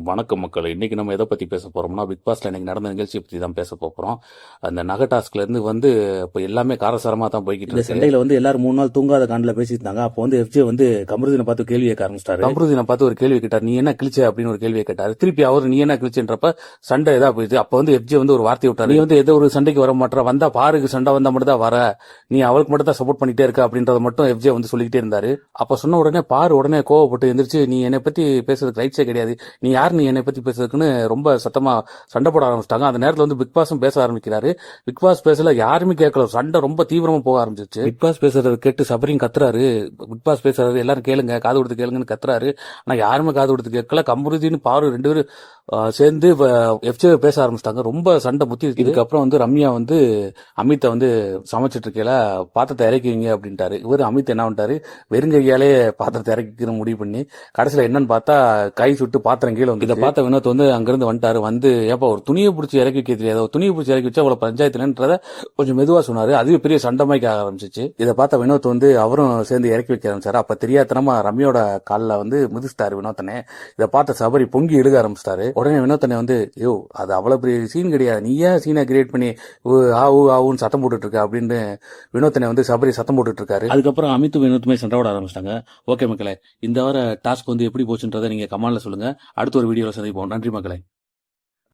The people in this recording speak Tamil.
வணக்கம் மக்கள். இன்னைக்கு நம்ம எதை பத்தி பேச போறோம்னா, பிக் பாஸ்ல இன்னைக்கு நடந்த நிகழ்ச்சியை பத்தி தான் பேச போறோம். அந்த நகை டாஸ்க்ல இருந்து இப்போ எல்லாமே காரசாரமா தான் போய்கிட்டு இந்த இருக்கு. சண்டையில எல்லாரும் 3 நாள் தூங்காத காண்டில் பேசிட்டு இருந்தாங்க. அப்போ எஃப்ஜே கமருதீனை பார்த்து கேள்வி கேட்க ஆரம்பிச்சிட்டாரு. கமருதீனை பார்த்து ஒரு கேள்வி கேட்டார், நீ என்ன கிழிச்ச அப்படின்னு ஒரு கேள்வியை கேட்டாரு. திருப்பி அவர் நீ என்ன கிழிச்சன்றப்ப சண்டை ஏதா போயிடுது. அப்ப எஃப்ஜே ஒரு வார்த்தை விட்டாரு, நீ ஏதோ ஒரு சண்டைக்கு வர மாட்டா, வந்தா பாருக்கு சண்டை வந்தா மட்டும் தான் வர, நீ அவளுக்கு மட்டும் தான் சப்போர்ட் பண்ணிட்டே இருக்க அப்படின்றத மட்டும் எஃப்ஜே சொல்லிக்கிட்டே இருந்தாரு. அப்ப சொன்ன உடனே உடனே கோவப்பட்டு எந்திரிச்சு, நீ என்னை பத்தி பேசுறதுக்கு ரைட்ஸே கிடையாது, நீ யார் நீ என்னை பத்தி பேசுறதுக்குன்னு ரொம்ப சத்தமா சண்டை போட ஆரம்பிச்சிட்டாங்க. அந்த நேரத்தில் பிக் பாஸும் பேச ஆரம்பிக்கிறாரு. பிக் பாஸ் பேசல, யாருமே கேட்கல, சண்டை ரொம்ப தீவிரமா போக ஆரம்பிச்சிச்சு. பிக் பாஸ் பேசுறது கேட்டு சபரியும் கத்துறாரு, பிக் பாஸ் பேசுறது எல்லாரும் கேளுங்க, காது கொடுத்து கேளுங்கன்னு கத்துறாரு. ஆனா யாருமே காது கொடுத்து கேட்கல. கமருதீன் பாரு 2 பேரும் சேர்ந்து எஃப்ஜே பேச ஆரம்பிச்சிட்டாங்க. ரொம்ப சண்டை முத்தி. இதுக்கப்புறம் ரம்யா அமித்தை சமைச்சிட்டு இருக்கையில பாத்திரத்தை இறக்கிங்க அப்படின்ட்டாரு. அமித் என்ன பண்ணிட்டாரு, வெறுங்கையாலே பாத்திரத்தை இறக்கிக்கிற முடிவு பண்ணி கடைசியில என்னன்னு பார்த்தா கை சுட்டு பாத்திரம் கீழே இதை பார்த்த வினோத் அங்கிருந்து வந்துட்டாரு. ஏப்பா ஒரு துணியை பிடிச்சி இறக்கி வைக்க தெரியாது, துணியை பிடிச்சி இறக்கி வச்சா அவ்வளவு பஞ்சாயத்துலன்றத கொஞ்சம் மெதுவா சொன்னாரு. அதுவே பெரிய சண்டமாய்க்க ஆரம்பிச்சிச்சு. இதை பார்த்த வினோத் அவரும் சேர்ந்து இறக்கி வைக்க ஆரம்பிச்சாரு. அப்ப தெரியாதனமா ரம்யோட காலில் மிதிச்சிட்டாரு வினோத்தனை. இதை பார்த்த சபரி பொங்கி எழுக ஆரம்பிச்சிட்டாரு. உடனே வினோத்தனை யோ அது அவ்வளவு பெரிய சீன் கிடையாது, நீ ஏன் சீனை கிரியேட் பண்ணி ஆவுன்னு சத்தம் போட்டுட்டு இருக்க அப்படின்னு வினோத்தனை சபரி சத்தம் போட்டுட்டு இருக்காரு. அதுக்கப்புறம் அமித்து வினோத்துமே சண்டை போட ஆரம்பிச்சிட்டாங்க. ஓகே மக்களே, இந்த வார டாஸ்க் எப்படி போச்சுன்றதை நீங்க கமெண்ட்ல சொல்லுங்க. அடுத்த ஒரு வீடியோல சந்திப்போம். நன்றி மக்களே.